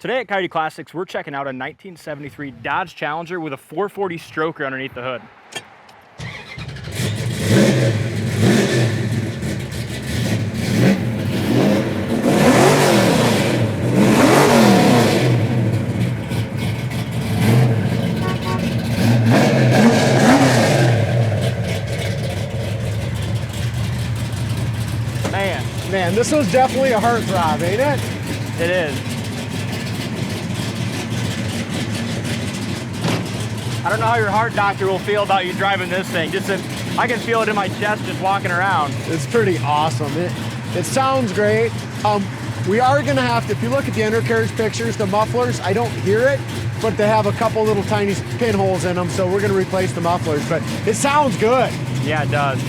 Today at Coyote Classics, we're checking out a 1973 Dodge Challenger with a 440 stroker underneath the hood. Man, this was definitely a heartthrob, ain't it? It is. I don't know how your heart doctor will feel about you driving this thing. I can feel it in my chest just walking around. It's pretty awesome. It sounds great. We are gonna have to, if you look at the undercarriage pictures, the mufflers, I don't hear it, but they have a couple little tiny pinholes in them, so we're gonna replace the mufflers, but it sounds good. Yeah, it does.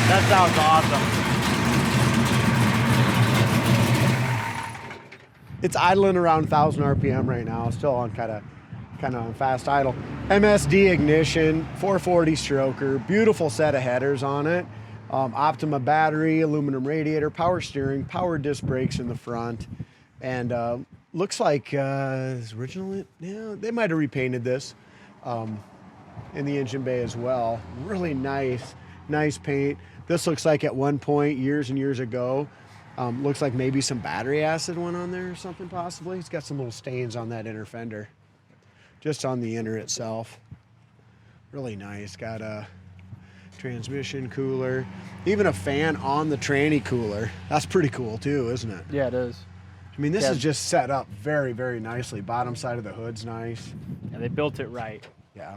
That sounds awesome. It's idling around 1,000 RPM right now, still on kind of on fast idle. MSD ignition, 440 stroker, beautiful set of headers on it. Optima battery, aluminum radiator, power steering, power disc brakes in the front, and looks like originally, yeah, they might have repainted this in the engine bay as well. Really nice paint. This looks like at one point, years and years ago, looks like maybe some battery acid went on there or something possibly. It's got some little stains on that inner fender, just on the inner itself. Really nice. Got a transmission cooler, even a fan on the tranny cooler. That's pretty cool too, isn't it? Yeah, it is. I mean, this is just set up very, very nicely. Bottom side of the hood's nice. Yeah, they built it right. Yeah.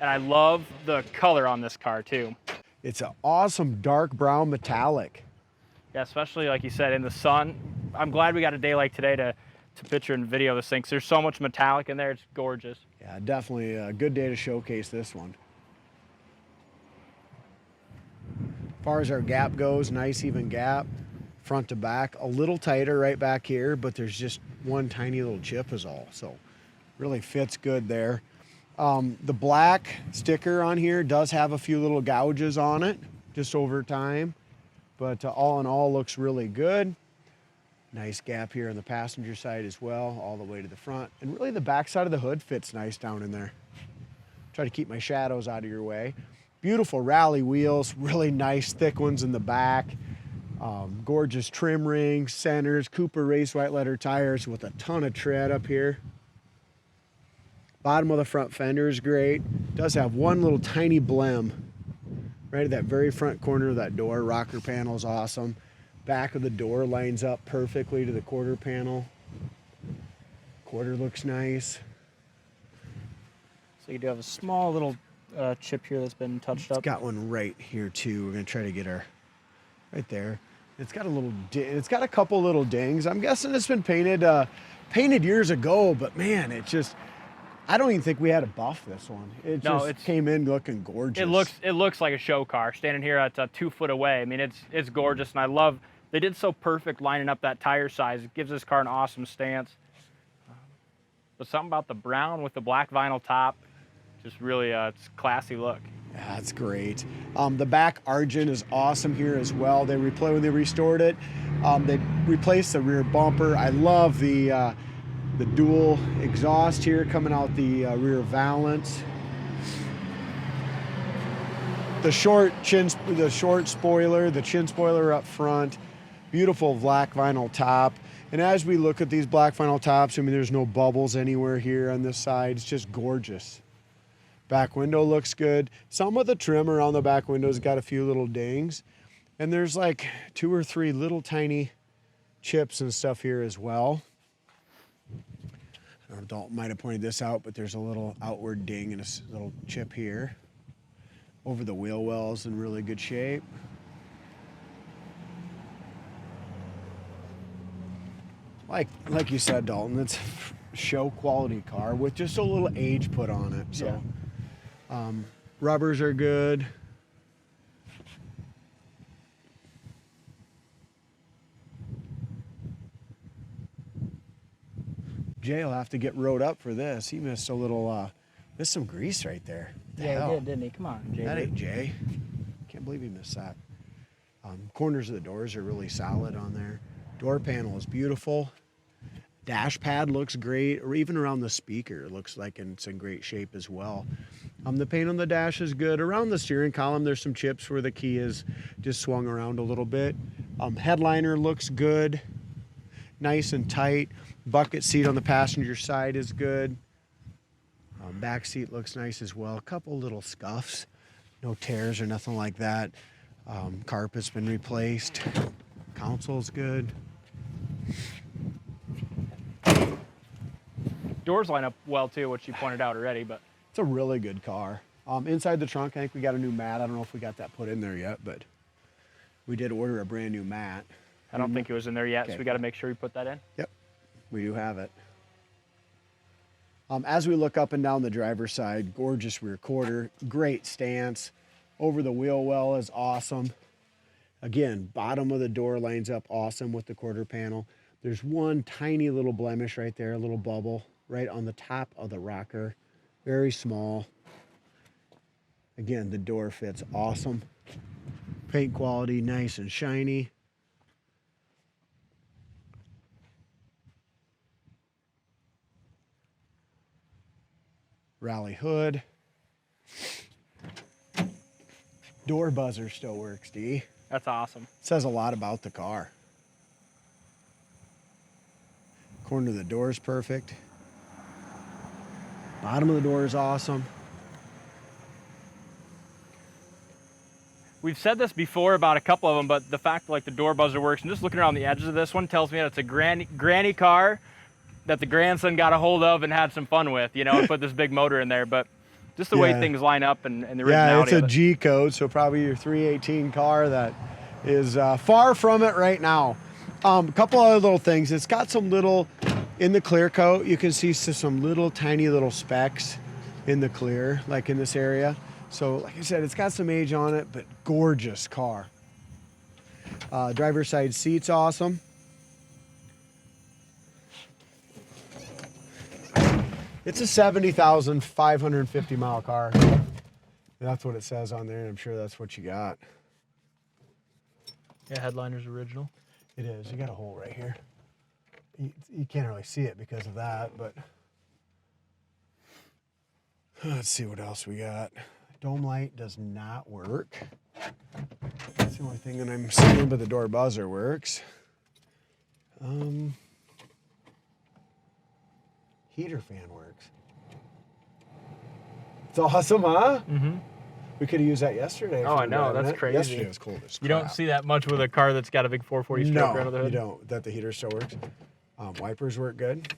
And I love the color on this car too. It's an awesome dark brown metallic. Yeah, especially like you said, in the sun. I'm glad we got a day like today to picture and video this thing, because there's so much metallic in there. It's gorgeous. Yeah, definitely a good day to showcase this one. As far as our gap goes, nice even gap, front to back. A little tighter right back here, but there's just one tiny little chip is all. So really fits good there. The black sticker on here does have a few little gouges on it just over time, but all in all looks really good. Nice gap here on the passenger side as well, all the way to the front. And really the back side of the hood fits nice down in there. Try to keep my shadows out of your way. Beautiful rally wheels, really nice thick ones in the back. Gorgeous trim rings, centers, Cooper race white letter tires with a ton of tread up here. Bottom of the front fender is great. Does have one little tiny blem right at that very front corner of that door. Rocker panel is awesome. Back of the door lines up perfectly to the quarter panel. Quarter looks nice. So you do have a small little chip here that's been touched up. It's got one right here too. We're gonna try to get her right there. It's got a couple little dings. I'm guessing it's been painted years ago, but man, it just, I don't even think we had to buff this one. It came in looking gorgeous. It looks like a show car. Standing here at 2 foot away, I mean, it's gorgeous, and I love, they did so perfect lining up that tire size. It gives this car an awesome stance. But something about the brown with the black vinyl top, just really, it's a classy look. Yeah, that's great. The back Argent is awesome here as well. When they restored it, they replaced the rear bumper. I love the dual exhaust here coming out the rear valance. The short spoiler, the chin spoiler up front. Beautiful black vinyl top. And as we look at these black vinyl tops, I mean, there's no bubbles anywhere here on this side. It's just gorgeous. Back window looks good. Some of the trim around the back window's got a few little dings. And there's like 2 or 3 little tiny chips and stuff here as well. I don't know, Dalton might have pointed this out, but there's a little outward ding and a little chip here. Over the wheel wells in really good shape. Like you said, Dalton, it's a show quality car with just a little age put on it. So rubbers are good. Jay will have to get rode up for this. He missed a little, missed some grease right there. The Yeah, hell? he did, didn't he? Come on, Jay. That ain't Jay. Can't believe he missed that. Corners of the doors are really solid on there. Door panel is beautiful. Dash pad looks great, or even around the speaker, it looks like it's in great shape as well. The paint on the dash is good. Around the steering column, there's some chips where the key is just swung around a little bit. Headliner looks good, nice and tight. Bucket seat on the passenger side is good. Back seat looks nice as well. A couple little scuffs, no tears or nothing like that. Carpet's been replaced. Console's good. Doors line up well too, which you pointed out already, but It's a really good car. Inside the trunk, I think we got a new mat. I don't know if we got that put in there yet, but we did order a brand new mat. I don't think it was in there yet, Okay. so we got to make sure we put that in. Yep, we do have it. As we look up and down the driver's side, gorgeous rear quarter, great stance. Over the wheel well is awesome. Again, bottom of the door lines up awesome with the quarter panel. There's one tiny little blemish right there, a little bubble right on the top of the rocker. Very small. Again, the door fits awesome. Paint quality, nice and shiny. Rally hood. Door buzzer still works, D. That's awesome. Says a lot about the car. Corner of the door is perfect. Bottom of the door is awesome. We've said this before about a couple of them, but the fact like the door buzzer works, and just looking around the edges of this one tells me that it's a granny car that the grandson got a hold of and had some fun with, you know, and put this big motor in there. But just the way Yeah. things line up and the originality Yeah, it's a of it. G code, so probably your 318 car that is far from it right now. A couple other little things. It's got some little, in the clear coat, you can see some little tiny little specks in the clear, like in this area. So like I said, it's got some age on it, but gorgeous car. Driver's side seat's awesome. It's a 70,550 mile car. That's what it says on there, and I'm sure that's what you got. Yeah, headliner's original. It is. You got a hole right here. You can't really see it because of that, but let's see what else we got. Dome light does not work. That's the only thing that I'm seeing, but the door buzzer works. Heater fan works. It's awesome, huh? Mm-hmm. We could have used that yesterday. Oh, I know. That's crazy. Yesterday was cold as crap. You don't see that much with a car that's got a big 440 stroke under the No, hood. you don't. That the heater still works. Wipers work good.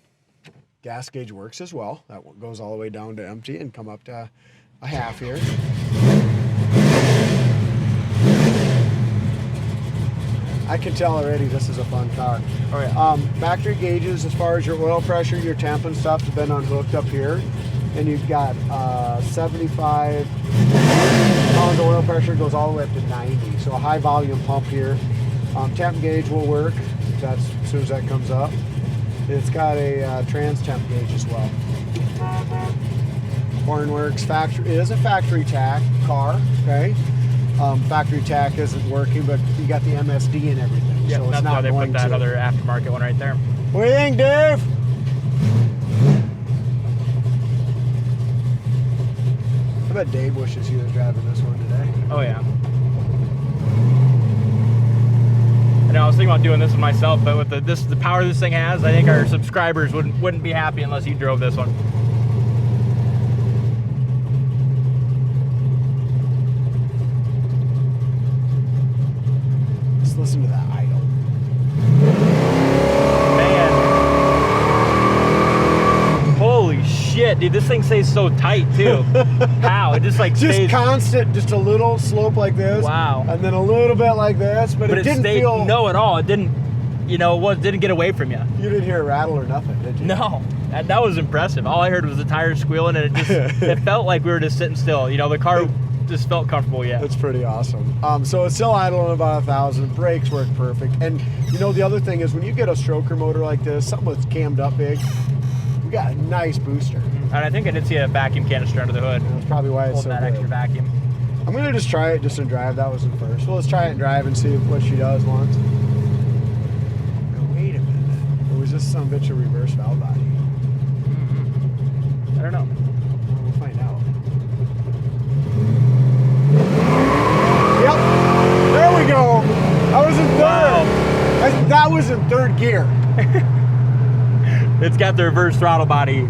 Gas gauge works as well. That one goes all the way down to empty and come up to a half here. I can tell already this is a fun car. Oh, yeah. Factory gauges as far as your oil pressure, your temp and stuff has been unhooked up here. And you've got 75 pounds oil pressure, goes all the way up to 90. So a high volume pump here. Temp gauge will work. That's as soon as that comes up. It's got a trans temp gauge as well. Horn works. Factory. It is a factory tack car. Okay. Factory tack isn't working, but you got the MSD and everything. Yeah, so it's that's not why they going put that to. other aftermarket one right there. What do you think, Dave? I bet Dave wishes he was driving this one today. Oh, yeah. I know, I was thinking about doing this one myself, but with the power this thing has, I think our subscribers wouldn't be happy unless you drove this one. Just listen to that idle. Man. Holy shit, dude, this thing stays so tight, too. How? It just like Just stays... constant, just a little slope like this. Wow. And then a little bit like this, but it didn't stayed, feel. no at all. It didn't, you know, didn't get away from you. You didn't hear a rattle or nothing, did you? No, that was impressive. All I heard was the tires squealing, and it just it felt like we were just sitting still. You know, the car just felt comfortable. Yeah. It's pretty awesome. So it's still idling about 1,000. Brakes work perfect. And you know, the other thing is when you get a stroker motor like this, something that's cammed up big, We got a nice booster. And I think I did see a vacuum canister under the hood. That's probably why it's Hold so that good. extra vacuum. I'm gonna just try it just in drive. That was in first. Well, let's try it in drive and see what she does once. Now, wait a minute. Or was this some bitch a reverse valve body? I don't know. We'll find out. Yep. There we go. I was in third. Wow. That was in third gear. It's got the reverse throttle body,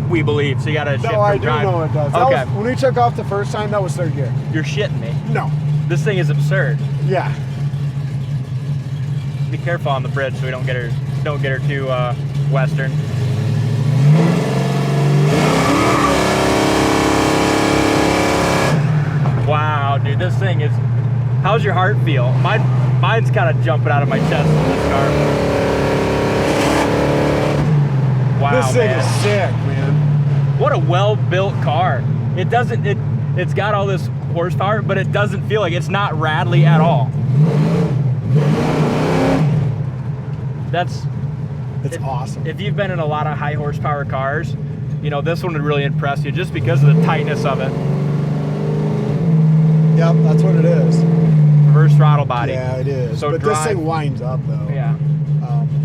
we believe. So you got to shift No, from I do drive. know it does. Okay. That was, when we took off the first time, that was third gear. You're shitting me. No. This thing is absurd. Yeah. Be careful on the bridge so we don't get her too western. Wow, dude, this thing is. How's your heart feel? Mine's kind of jumping out of my chest in this car. Wow, This thing man. is sick, man. What a well-built car. It's got all this horsepower, but it doesn't feel like it's not rattly at all. It's awesome. If you've been in a lot of high horsepower cars, you know, this one would really impress you just because of the tightness of it. Yep, that's what it is. Reverse throttle body. Yeah, it is. So but drive, this thing winds up though. Yeah.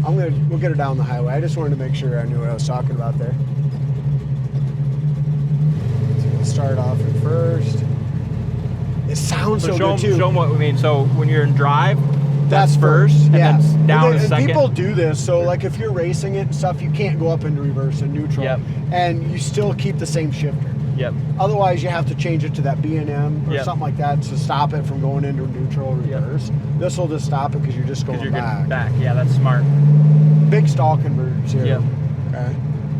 We'll get her down the highway. I just wanted to make sure I knew what I was talking about there. So we'll start off at first. It sounds so show good too. them what we mean. So when you're in drive, That's first, and yeah. then down and a second. people do this, so like if you're racing it and stuff, you can't go up into reverse and neutral, Yep. and you still keep the same shifter. Yep. Otherwise, you have to change it to that B&M or Yep. something like that to stop it from going into neutral or Yep. reverse. This will just stop it because you're just going Because you're back. getting back. Yeah, that's smart. Big stall converters here. Yep. Okay.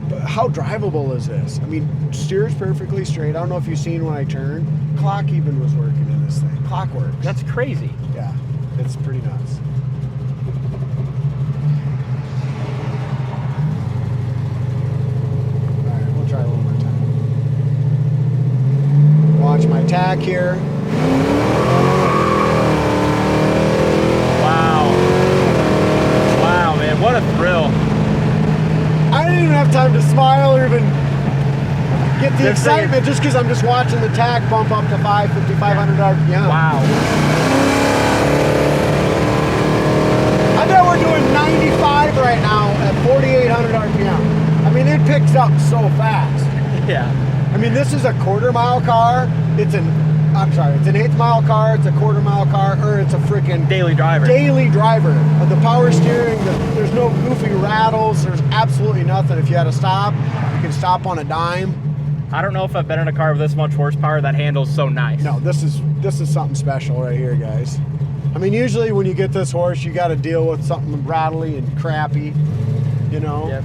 But how drivable is this? I mean, steers perfectly straight. I don't know if you've seen when I turned. Clock even was working in this thing. Clock works. That's crazy. Yeah, it's pretty nuts. All right, we'll try one more time. Watch my tack here. Wow. Wow, man, what a thrill. I didn't even have time to smile or even get the This thing excitement just because I'm just watching the tack bump up to 500 RPM. Wow. I bet we're doing 95 right now at 4,800 RPM. I mean, it picks up so fast. Yeah. I mean, this is a quarter-mile car. It's an eighth-mile car. It's a quarter-mile car, or it's a freaking Daily driver. daily driver. The power steering, there's no goofy rattles. There's absolutely nothing. If you had to stop, you can stop on a dime. I don't know if I've been in a car with this much horsepower that handles so nice. No, this is something special right here, guys. I mean, usually when you get this horse, you got to deal with something rattly and crappy, you know. Yep.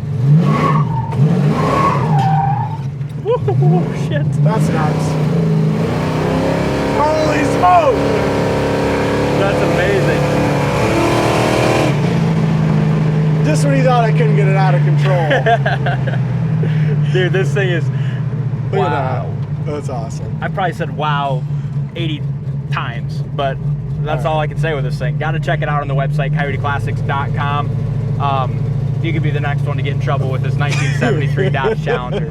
Woo, shit. That's nuts. Holy smoke! That's amazing. Just when you thought I couldn't get it out of control. Dude, this thing is, Look at wow. that. That's awesome. I probably said wow 80 times, but that's all I can say with this thing. Got to check it out on the website, coyoteclassics.com. You could be the next one to get in trouble with this 1973 Dodge Challenger.